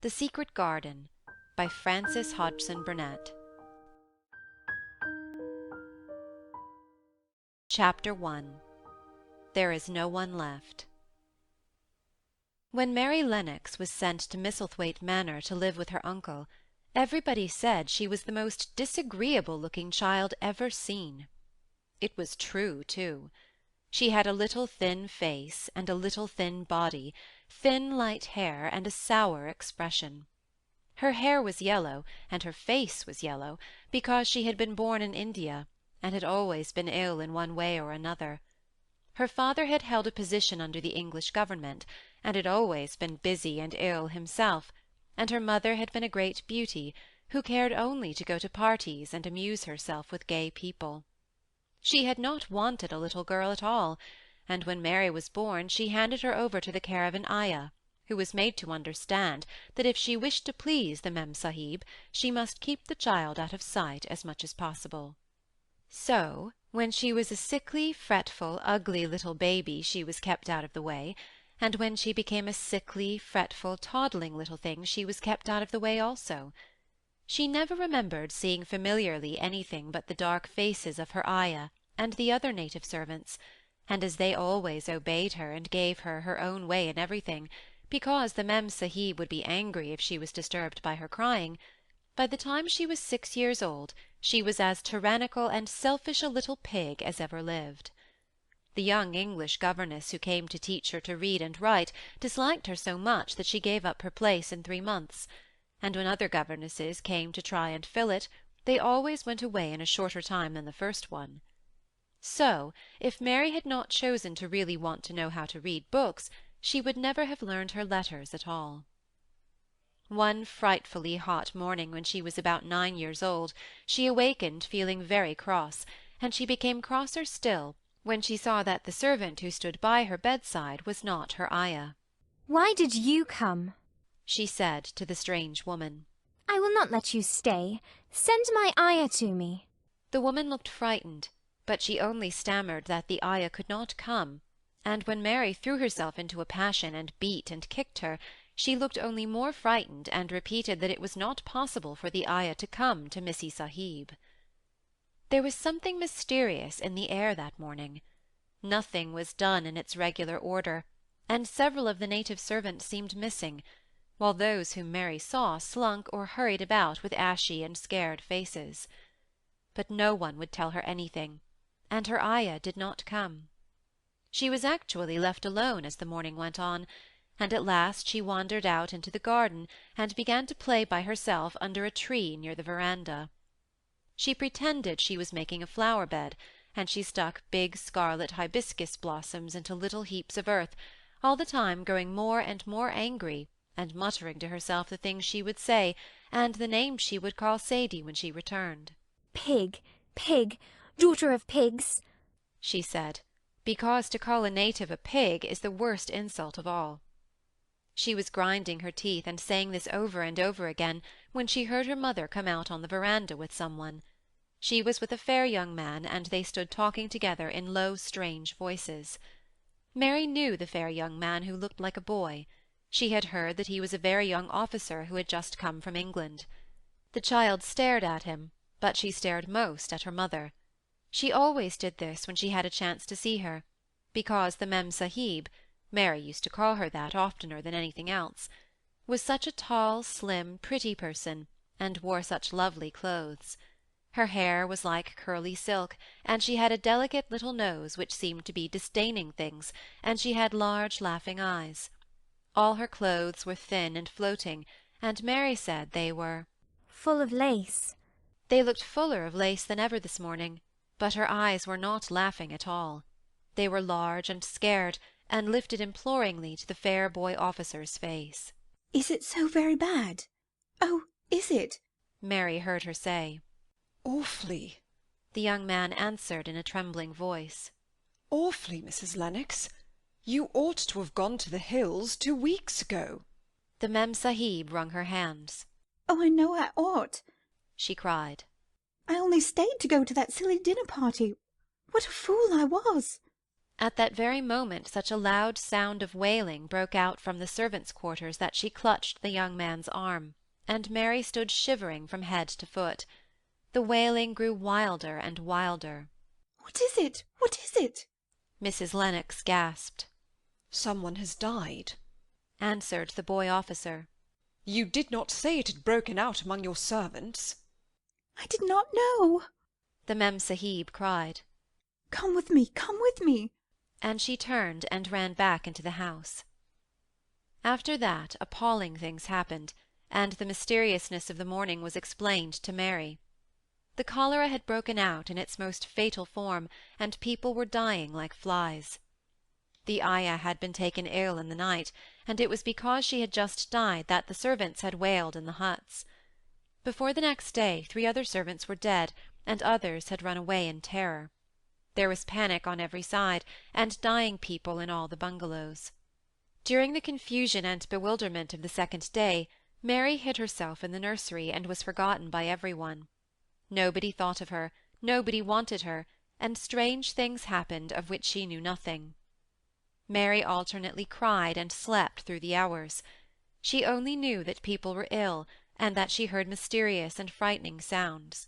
The Secret Garden by Frances Hodgson Burnett. Chapter 1. There is no one left. When Mary Lennox was sent to Misselthwaite Manor to live with her uncle, everybody said she was the most disagreeable-looking child ever seen. It was true, too. She had a little thin face and a little thin body, thin light hair, and a sour expression. Her hair was yellow, and her face was yellow, because she had been born in India, and had always been ill in one way or another. Her father had held a position under the English government, and had always been busy and ill himself, and her mother had been a great beauty, who cared only to go to parties and amuse herself with gay people. She had not wanted a little girl at all, and when Mary was born she handed her over to the care of an ayah, who was made to understand that if she wished to please the Mem-Sahib, she must keep the child out of sight as much as possible. So, when she was a sickly, fretful, ugly little baby, she was kept out of the way, and when she became a sickly, fretful, toddling little thing, she was kept out of the way also. She never remembered seeing familiarly anything but the dark faces of her ayah and the other native servants, and as they always obeyed her and gave her her own way in everything, because the Mem-Sahib would be angry if she was disturbed by her crying, by the time she was 6 years old she was as tyrannical and selfish a little pig as ever lived. The young English governess who came to teach her to read and write disliked her so much that she gave up her place in 3 months, and when other governesses came to try and fill it, they always went away in a shorter time than the first one. So, if Mary had not chosen to really want to know how to read books, she would never have learned her letters at all. One frightfully hot morning when she was about 9 years old, she awakened feeling very cross, and she became crosser still when she saw that the servant who stood by her bedside was not her ayah. "Why did you come?" she said to the strange woman. "I will not let you stay. Send my ayah to me." The woman looked frightened, but she only stammered that the ayah could not come, and when Mary threw herself into a passion and beat and kicked her, she looked only more frightened and repeated that it was not possible for the ayah to come to Missy Sahib. There was something mysterious in the air that morning. Nothing was done in its regular order, and several of the native servants seemed missing, while those whom Mary saw slunk or hurried about with ashy and scared faces. But no one would tell her anything, and her ayah did not come. She was actually left alone as the morning went on, and at last she wandered out into the garden and began to play by herself under a tree near the veranda. She pretended she was making a flower-bed, and she stuck big scarlet hibiscus blossoms into little heaps of earth, all the time growing more and more angry, and muttering to herself the things she would say, and the names she would call Sadie when she returned. "Pig, pig, daughter of pigs," she said, because to call a native a pig is the worst insult of all. She was grinding her teeth and saying this over and over again when she heard her mother come out on the veranda with someone. She was with a fair young man, and they stood talking together in low, strange voices. Mary knew the fair young man who looked like a boy. She had heard that he was a very young officer who had just come from England. The child stared at him, but she stared most at her mother. She always did this when she had a chance to see her, because the Mem-Sahib, Mary used to call her that oftener than anything else, was such a tall, slim, pretty person, and wore such lovely clothes. Her hair was like curly silk, and she had a delicate little nose which seemed to be disdaining things, and she had large laughing eyes. All her clothes were thin and floating, and Mary said they were "full of lace." They looked fuller of lace than ever this morning, but her eyes were not laughing at all. They were large and scared, and lifted imploringly to the fair boy officer's face. "Is it so very bad? Oh, is it?" Mary heard her say. "Awfully," the young man answered in a trembling voice. "Awfully, Mrs. Lennox. You ought to have gone to the hills 2 weeks ago." The Mem-Sahib wrung her hands. "Oh, I know I ought," she cried. "I only stayed to go to that silly dinner party. What a fool I was!" At that very moment such a loud sound of wailing broke out from the servants' quarters that she clutched the young man's arm, and Mary stood shivering from head to foot. The wailing grew wilder and wilder. "What is it? What is it?" Mrs. Lennox gasped. "Someone has died," answered the boy officer. "You did not say it had broken out among your servants." "I did not know." The Mem-Sahib cried. "Come with me, come with me." And she turned and ran back into the house. After that appalling things happened, and the mysteriousness of the morning was explained to Mary. The cholera had broken out in its most fatal form, and people were dying like flies. The ayah had been taken ill in the night, and it was because she had just died that the servants had wailed in the huts. Before the next day 3 other servants were dead, and others had run away in terror. There was panic on every side, and dying people in all the bungalows. During the confusion and bewilderment of the second day, Mary hid herself in the nursery and was forgotten by every one. Nobody thought of her, nobody wanted her, and strange things happened of which she knew nothing. Mary alternately cried and slept through the hours. She only knew that people were ill, and that she heard mysterious and frightening sounds.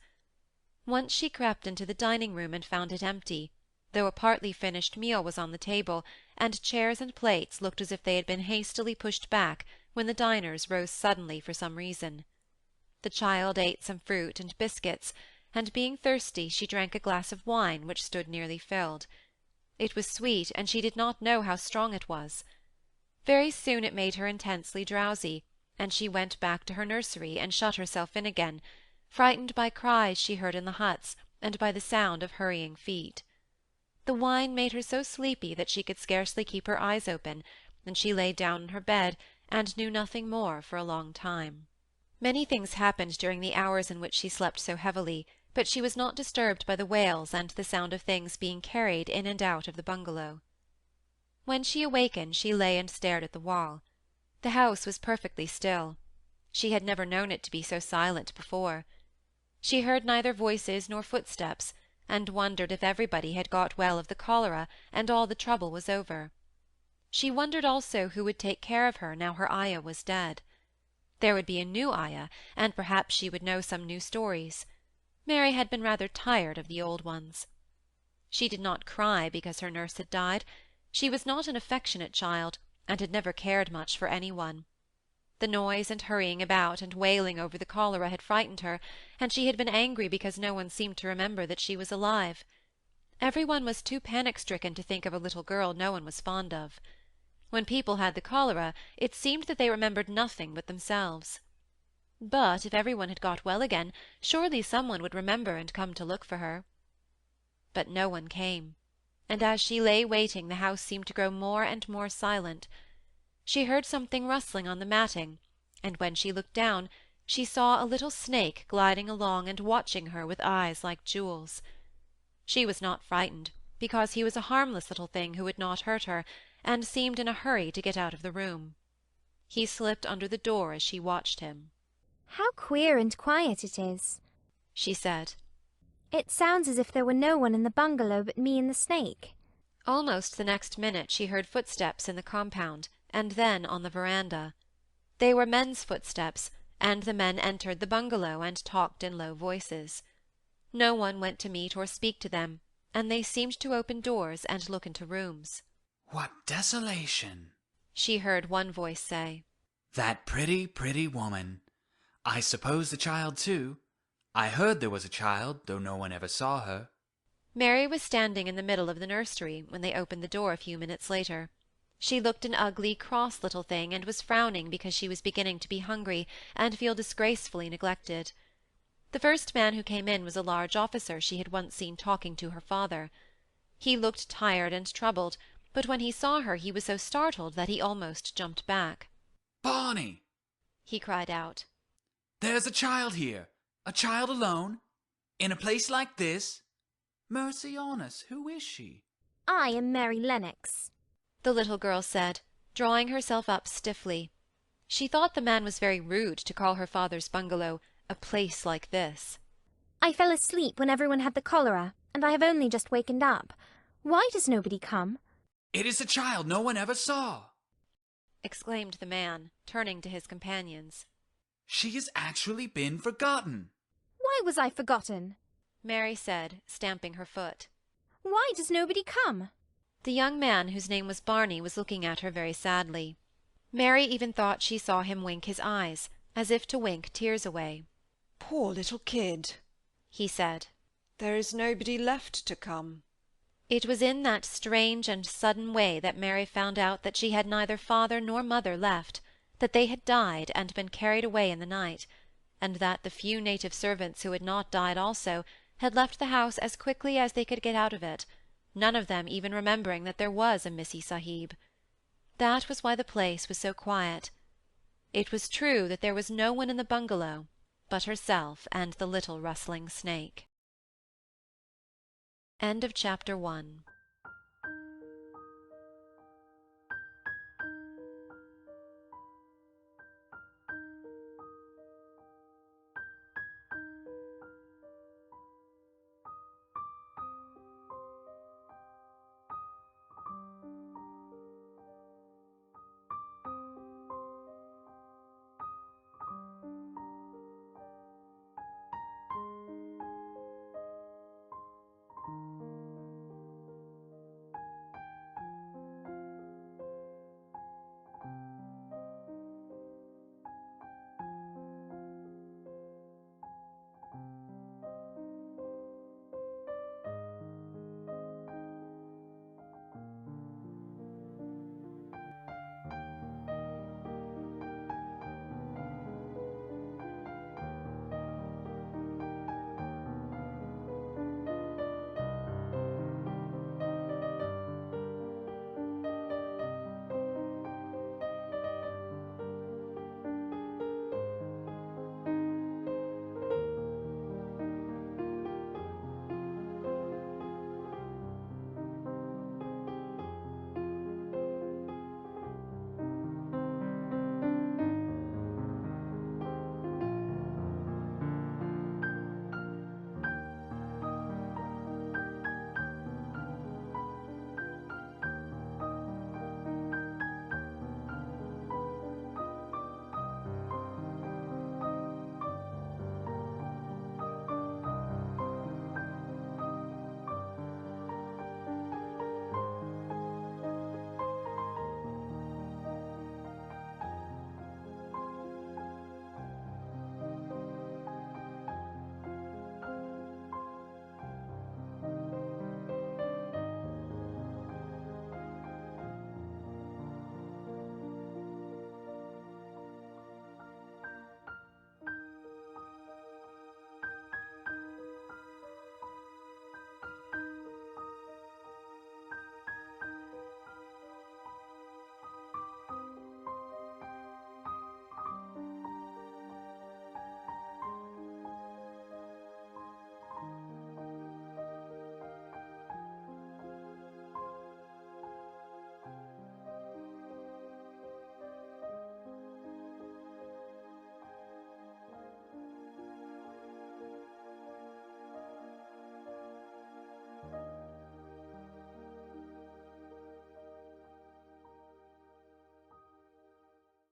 Once she crept into the dining-room and found it empty, though a partly finished meal was on the table, and chairs and plates looked as if they had been hastily pushed back when the diners rose suddenly for some reason. The child ate some fruit and biscuits, and being thirsty she drank a glass of wine which stood nearly filled. It was sweet, and she did not know how strong it was. Very soon it made her intensely drowsy, and she went back to her nursery and shut herself in again, frightened by cries she heard in the huts and by the sound of hurrying feet. The wine made her so sleepy that she could scarcely keep her eyes open, and she lay down in her bed and knew nothing more for a long time. Many things happened during the hours in which she slept so heavily, but she was not disturbed by the wails and the sound of things being carried in and out of the bungalow. When she awakened she lay and stared at the wall. The house was perfectly still. She had never known it to be so silent before. She heard neither voices nor footsteps, and wondered if everybody had got well of the cholera and all the trouble was over. She wondered also who would take care of her now her ayah was dead. There would be a new ayah, and perhaps she would know some new stories. Mary had been rather tired of the old ones. She did not cry because her nurse had died. She was not an affectionate child, and had never cared much for any one. The noise and hurrying about and wailing over the cholera had frightened her, and she had been angry because no one seemed to remember that she was alive. Every one was too panic-stricken to think of a little girl no one was fond of. When people had the cholera, it seemed that they remembered nothing but themselves. But if every one had got well again, surely some one would remember and come to look for her. But no one came, and as she lay waiting the house seemed to grow more and more silent. She heard something rustling on the matting, and when she looked down, she saw a little snake gliding along and watching her with eyes like jewels. She was not frightened, because he was a harmless little thing who would not hurt her, and seemed in a hurry to get out of the room. He slipped under the door as she watched him. "How queer and quiet it is," she said. "It sounds as if there were no one in the bungalow but me and the snake." Almost the next minute she heard footsteps in the compound, and then on the veranda. They were men's footsteps, and the men entered the bungalow and talked in low voices. No one went to meet or speak to them, and they seemed to open doors and look into rooms. "What desolation!" she heard one voice say. "That pretty, pretty woman. I suppose the child, too. I heard there was a child, though no one ever saw her." Mary was standing in the middle of the nursery when they opened the door a few minutes later. She looked an ugly, cross little thing, and was frowning because she was beginning to be hungry and feel disgracefully neglected. The first man who came in was a large officer she had once seen talking to her father. He looked tired and troubled, but when he saw her he was so startled that he almost jumped back. "Barney!" he cried out. "There's a child here. A child alone. In a place like this. Mercy on us, who is she?" "I am Mary Lennox," the little girl said, drawing herself up stiffly. She thought the man was very rude to call her father's bungalow a place like this. "I fell asleep when everyone had the cholera, and I have only just wakened up. Why does nobody come? It is a child no one ever saw!" exclaimed the man, turning to his companions. "She has actually been forgotten." Why was I forgotten? Mary said, stamping her foot. Why does nobody come? The young man, whose name was Barney, was looking at her very sadly. Mary even thought she saw him wink his eyes, as if to wink tears away. "Poor little kid," he said. "There is nobody left to come." It was in that strange and sudden way that Mary found out that she had neither father nor mother left, that they had died and been carried away in the night, and that the few native servants who had not died also had left the house as quickly as they could get out of it, none of them even remembering that there was a Missy Sahib. That was why the place was so quiet. It was true that there was no one in the bungalow but herself and the little rustling snake. End of chapter 1.